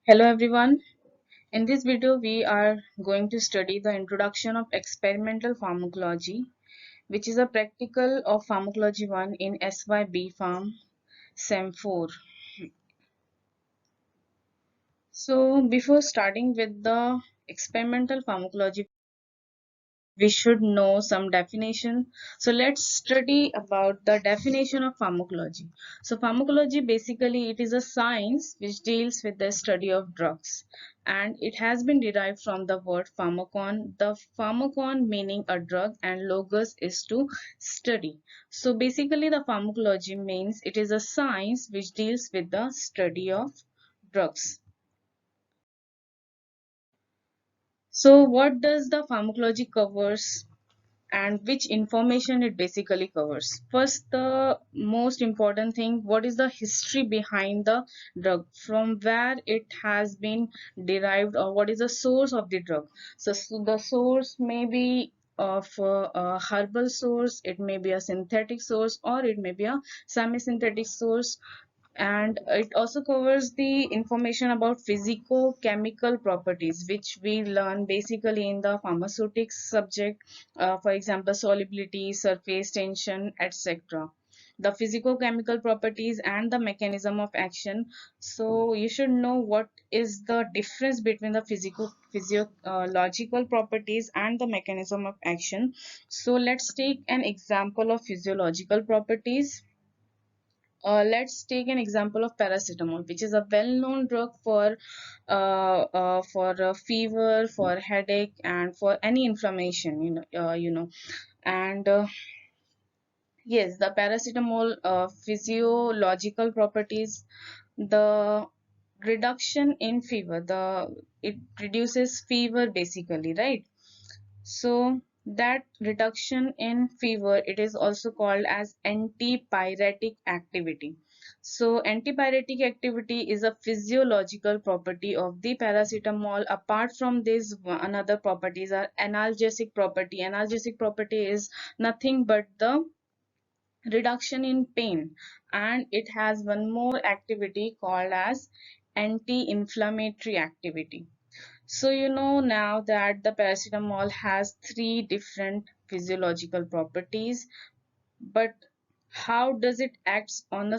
Hello everyone. In this video we are going to study the introduction of experimental pharmacology, which is a practical of pharmacology 1 in SYB Pharm Sem 4. So before starting with the experimental pharmacology, we should know some definition. So let's study about the definition of pharmacology. So pharmacology basically it is a science which deals with the study of drugs, and it has been derived from the word pharmacon. The pharmacon meaning a drug and logos is to study. So basically the pharmacology means it is a science which deals with the study of drugs. So what does the pharmacology covers and which information it basically covers? First, the most important thing, what is the history behind the drug, from where it has been derived, or what is the source of the drug? So the source may be of a herbal source, it may be a synthetic source, or it may be a semi-synthetic source. And it also covers the information about physico-chemical properties which we learn basically in the pharmaceutics subject, for example solubility, surface tension, etc. The physico-chemical properties and the mechanism of action. So you should know what is the difference between the physiological properties and the mechanism of action. So let's take an example of physiological properties. Let's take an example of paracetamol, which is a well-known drug for fever, for headache, and for any inflammation. And yes, the paracetamol physiological properties, the reduction in fever, the it reduces fever basically, right? So that reduction in fever, it is also called as antipyretic activity. So antipyretic activity is a physiological property of the paracetamol. Apart from this, another properties are analgesic property. Analgesic property is nothing but the reduction in pain, and it has one more activity called as anti-inflammatory activity. So you know now that the paracetamol has three different physiological properties, but how does it act on the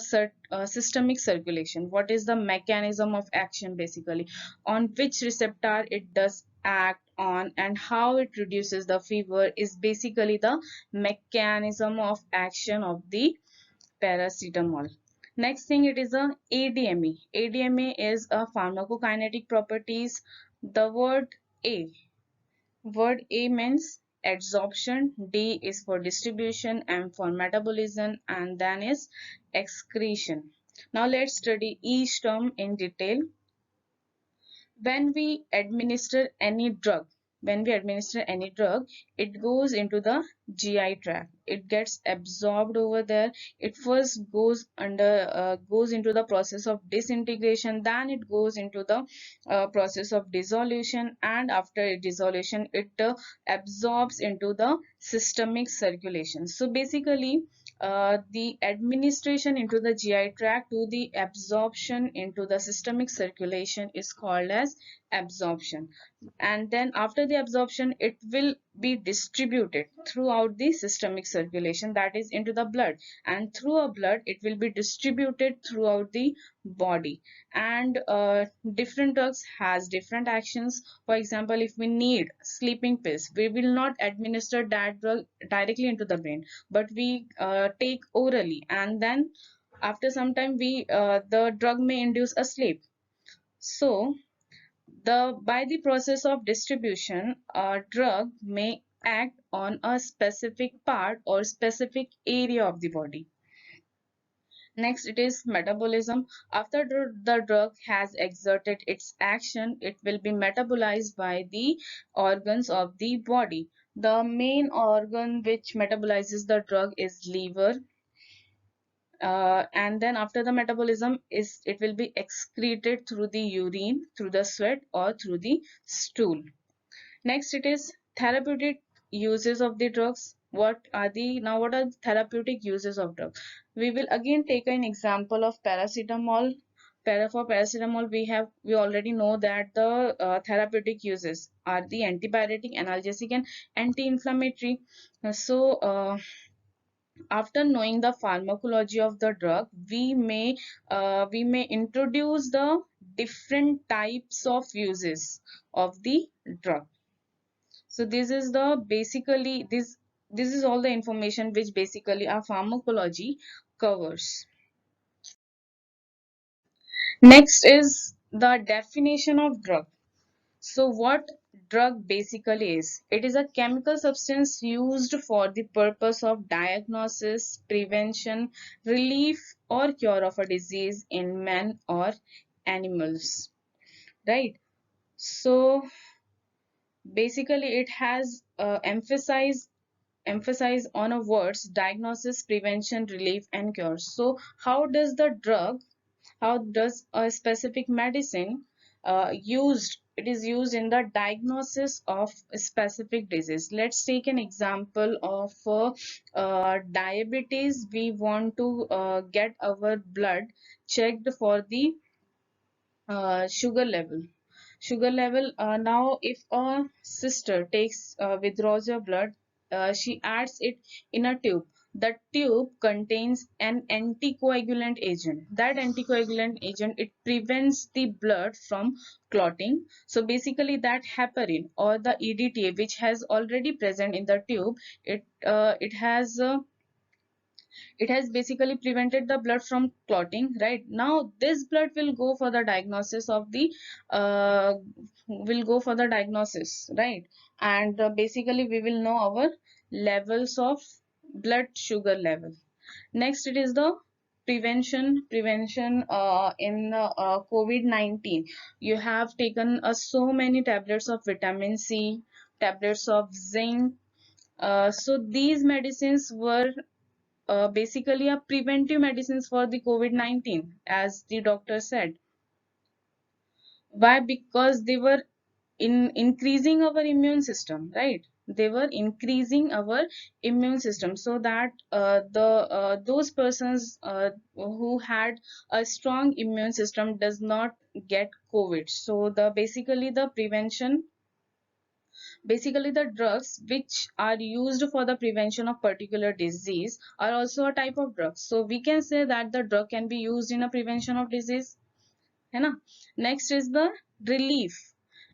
systemic circulation? What is the mechanism of action basically? On which receptor it does act on, and how it reduces the fever is basically the mechanism of action of the paracetamol. Next thing, it is a ADME. ADME is a pharmacokinetic properties. The word A means absorption, D is for distribution, M for metabolism, and then is excretion. Now let's study each term in detail. When we administer any drug, it goes into the GI tract, it gets absorbed over there. It first goes into the process of disintegration, then it goes into the process of dissolution, and after dissolution it absorbs into the systemic circulation. So basically the administration into the GI tract to the absorption into the systemic circulation is called as absorption. And then after the absorption it will be distributed throughout the systemic circulation, that is into the blood, and through a blood it will be distributed throughout the body. And different drugs has different actions. For example, if we need sleeping pills, we will not administer that drug directly into the brain, but we take orally, and then after some time we the drug may induce a sleep. So the by the process of distribution, a drug may act on a specific part or specific area of the body. Next, it is metabolism. After the drug has exerted its action, it will be metabolized by the organs of the body. The main organ which metabolizes the drug is liver, and then after the metabolism is it will be excreted through the urine, through the sweat, or through the stool. Next, it is therapeutic uses of the drugs. What are therapeutic uses of drugs? We will again take an example of paracetamol. For paracetamol, we already know that the therapeutic uses are the antibiotic, analgesic, and anti-inflammatory. So after knowing the pharmacology of the drug, we may introduce the different types of uses of the drug. So this is the basically this is all the information which basically our pharmacology covers. Next is the definition of drug. So what drug basically is? It is a chemical substance used for the purpose of diagnosis, prevention, relief, or cure of a disease in men or animals. Right? So basically it has emphasize on a words diagnosis, prevention, relief, and cure. So how does a specific medicine it is used in the diagnosis of a specific disease? Let's take an example of diabetes. We want to get our blood checked for the now if a sister withdraws your blood, she adds it in a tube. The tube contains an anticoagulant agent. That anticoagulant agent, it prevents the blood from clotting. So basically that heparin or the EDTA which has already present in the tube, it has basically prevented the blood from clotting. Right now this blood will go for the diagnosis of the uh, right. And basically we will know our levels of blood sugar level. Next it is the prevention in COVID-19. You have taken so many tablets of vitamin C, tablets of zinc. So these medicines were basically a preventive medicines for the COVID-19, as the doctor said. Why? Because they were in increasing our immune system, right? They were increasing our immune system so that those persons who had a strong immune system does not get COVID. So the basically the drugs which are used for the prevention of particular disease are also a type of drug. So we can say that the drug can be used in a prevention of disease, है ना? Next is the relief.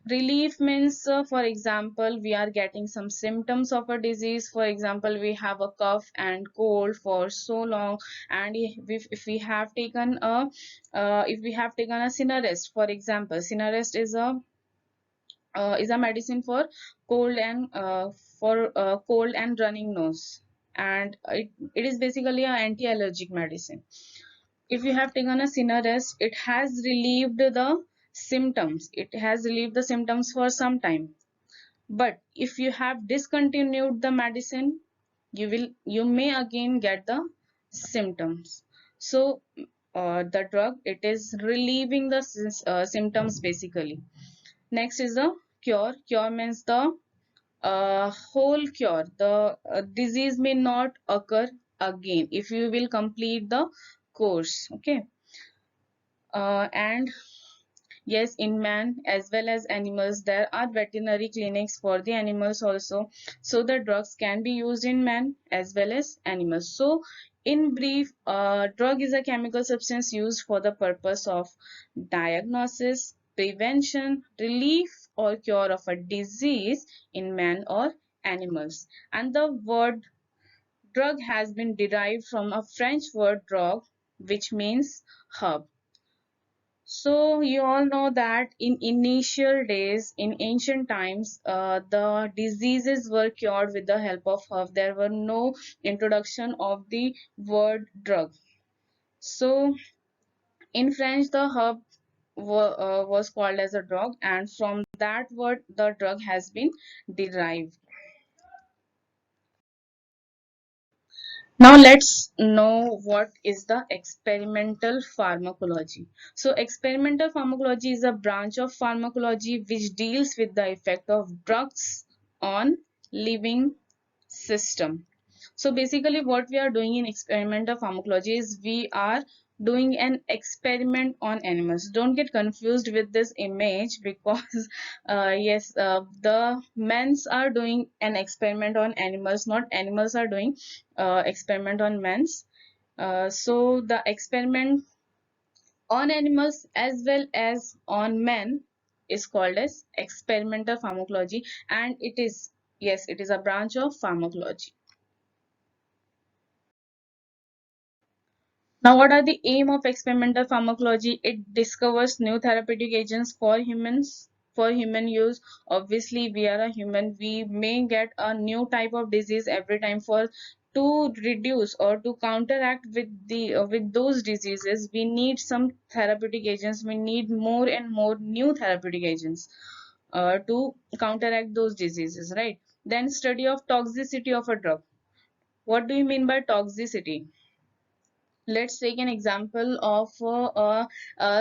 Relief means for example we are getting some symptoms of a disease. For example, we have a cough and cold for so long, and if we have taken a Sinarest. For example, Sinarest is a medicine for cold and cold and running nose, and it is basically an anti-allergic medicine. If you have taken a Sinarest, it has relieved the symptoms. It has relieved the symptoms for some time. But if you have discontinued the medicine, you may again get the symptoms. So the drug, it is relieving the symptoms basically. Next is the cure. Cure means the whole cure. The disease may not occur again if you will complete the course. Okay. And yes, in man as well as animals, there are veterinary clinics for the animals also. So the drugs can be used in man as well as animals. So in brief, drug is a chemical substance used for the purpose of diagnosis, prevention, relief, or cure of a disease in man or animals. And the word drug has been derived from a French word drogue, which means herb. So you all know that in initial days, in ancient times, the diseases were cured with the help of herb. There were no introduction of the word drug. So in French, the herb was called as a drug, and from that word, the drug has been derived. Now let's know what is the experimental pharmacology. So experimental pharmacology is a branch of pharmacology which deals with the effect of drugs on living system. So basically what we are doing in experimental pharmacology is doing an experiment on animals. Don't get confused with this image, because yes, the men's are doing an experiment on animals, not animals are doing experiment on men's. So the experiment on animals as well as on men is called as experimental pharmacology, and it is, yes, it is a branch of pharmacology. Now, what are the aim of experimental pharmacology? It discovers new therapeutic agents for humans, for human use. Obviously, we are a human. We may get a new type of disease every time. For to reduce or to counteract with the with those diseases, we need some therapeutic agents. We need more and more new therapeutic agents to counteract those diseases, right? Then study of toxicity of a drug. What do you mean by toxicity? Let's take an example of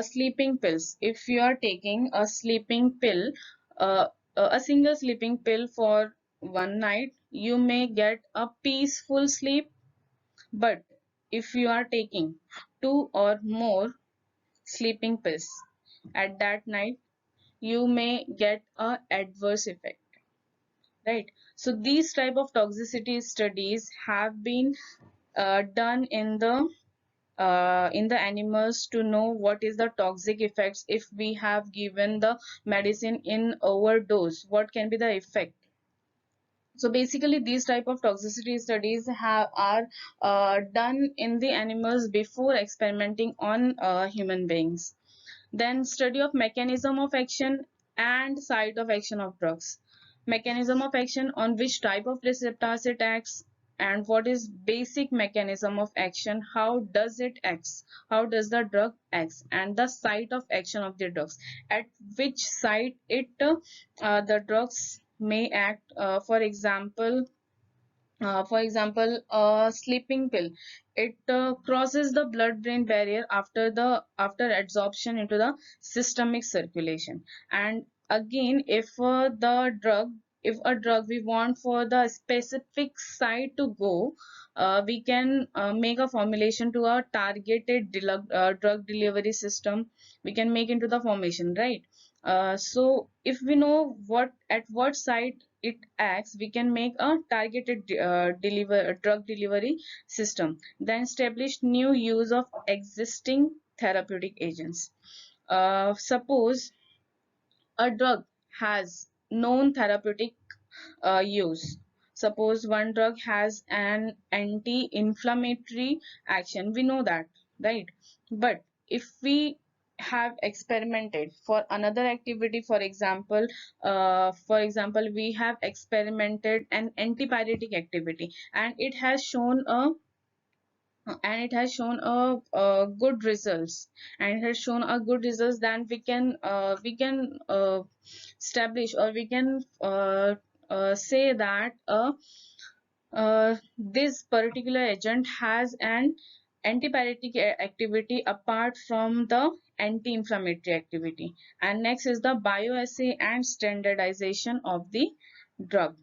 sleeping pills. If you are taking a sleeping pill, uh, a single sleeping pill for one night, you may get a peaceful sleep. But if you are taking two or more sleeping pills at that night, you may get a adverse effect, right? So these type of toxicity studies have been done in the animals to know what is the toxic effects. If we have given the medicine in overdose, what can be the effect? So basically these type of toxicity studies are done in the animals before experimenting on human beings. Then study of mechanism of action and site of action of drugs. Mechanism of action, on which type of receptors it acts, and what is basic mechanism of action, how does it acts, how does the drug acts, and the site of action of the drugs, at which site the drugs may act. For example, a sleeping pill, it crosses the blood-brain barrier after absorption into the systemic circulation. And again, if a drug we want for the specific site to go, we can make a formulation to a targeted drug delivery system. We can make into the formation, right? So if we know at what site it acts, we can make a targeted drug delivery system. Then establish new use of existing therapeutic agents. Suppose a drug has known therapeutic use. Suppose one drug has an anti-inflammatory action, we know that, right? But if we have experimented for another activity, for example, we have experimented an antipyretic activity, and it has shown a good results, and it has shown a good results, then we can establish, or we can say that this particular agent has an antipyretic activity apart from the anti-inflammatory activity. And next is the bioassay and standardization of the drug.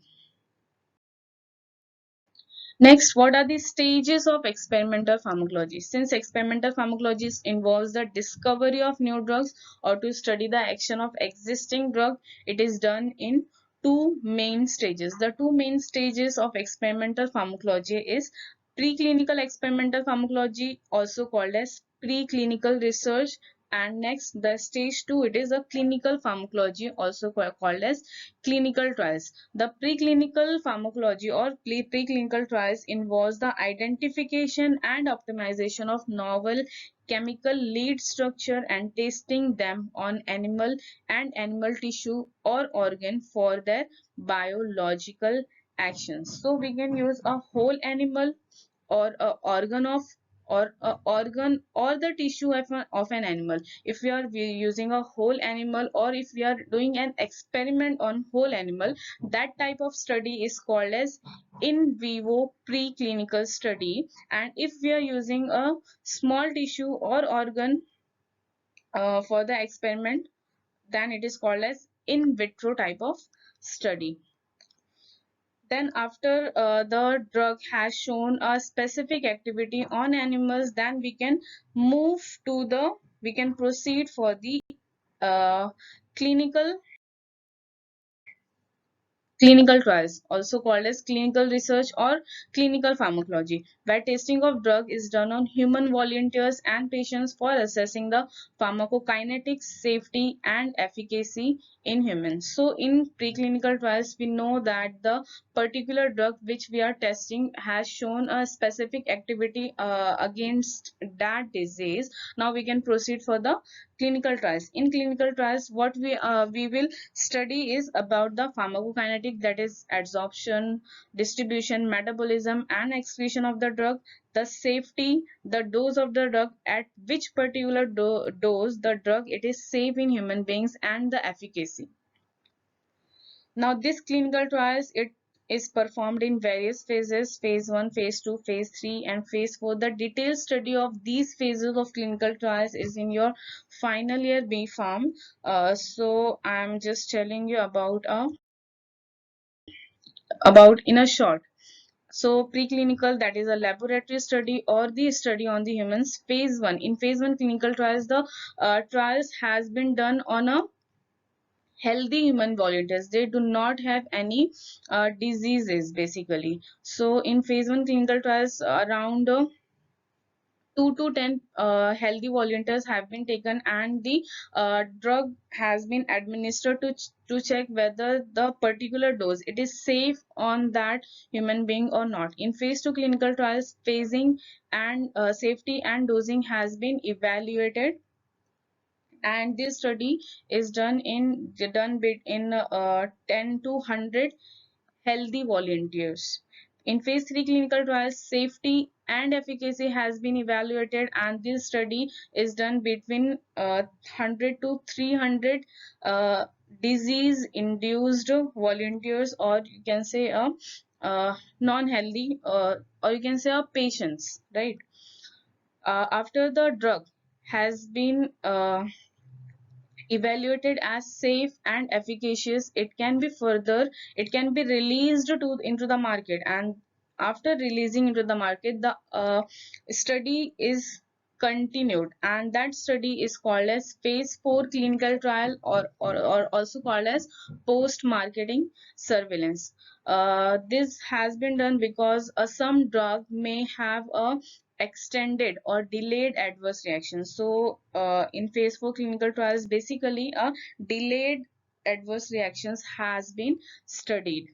Next, what are the stages of experimental pharmacology? Since experimental pharmacology involves the discovery of new drugs or to study the action of existing drug, it is done in two main stages. The two main stages of experimental pharmacology is preclinical experimental pharmacology, also called as preclinical research, and next the stage 2, it is a clinical pharmacology, also called as clinical trials. The preclinical pharmacology or preclinical trials involves the identification and optimization of novel chemical lead structure and testing them on animal and animal tissue or organ for their biological actions. So we can use a whole animal or a organ or the tissue of an animal. If we are using a whole animal, or if we are doing an experiment on whole animal, that type of study is called as in vivo preclinical study. And if we are using a small tissue or organ for the experiment, then it is called as in vitro type of study. Then after the drug has shown a specific activity on animals, then move to the we can proceed for the uh, clinical clinical trials, also called as clinical research or clinical pharmacology, where testing of drug is done on human volunteers and patients for assessing the pharmacokinetics, safety, and efficacy in humans. So, in preclinical trials, we know that the particular drug which we are testing has shown a specific activity against that disease. Now, we can proceed for the clinical trials. In clinical trials, what we will study is about the pharmacokinetic, that is adsorption, distribution, metabolism, and excretion of the drug, the safety, the dose of the drug, at which particular dose the drug it is safe in human beings, and the efficacy. Now this clinical trials it is performed in various phases: phase 1, phase 2, phase 3, and phase 4. The detailed study of these phases of clinical trials is in your final year B Pharm. So I'm just telling you about in a short. So preclinical, that is a laboratory study or the study on the humans. Phase 1, in phase 1 clinical trials, the trials has been done on a healthy human volunteers. They do not have any diseases basically. So in phase 1 clinical trials, around 2 to 10 healthy volunteers have been taken, and the drug has been administered to check whether the particular dose it is safe on that human being or not. In phase 2 clinical trials, phasing and safety and dosing has been evaluated, and this study is in 10 to 100 healthy volunteers. In phase 3 clinical trials, safety and efficacy has been evaluated, and this study is done between 100 to 300 uh, disease induced volunteers, or you can say non-healthy, or you can say patients, right? After the drug has been evaluated as safe and efficacious, it can be released into the market. And after releasing into the market, the study is continued, and that study is called as phase 4 clinical trial, or also called as post marketing surveillance. This has been done because some drug may have a extended or delayed adverse reactions. So in phase 4 clinical trials, basically a delayed adverse reactions has been studied.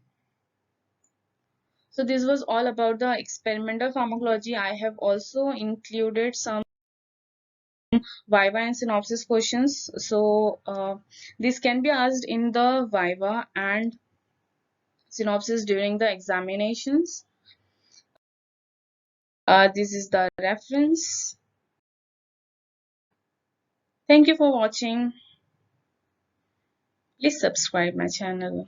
So this was all about the experimental pharmacology. I have also included some viva and synopsis questions. So this can be asked in the viva and synopsis during the examinations. This is the reference. Thank you for watching. Please subscribe my channel.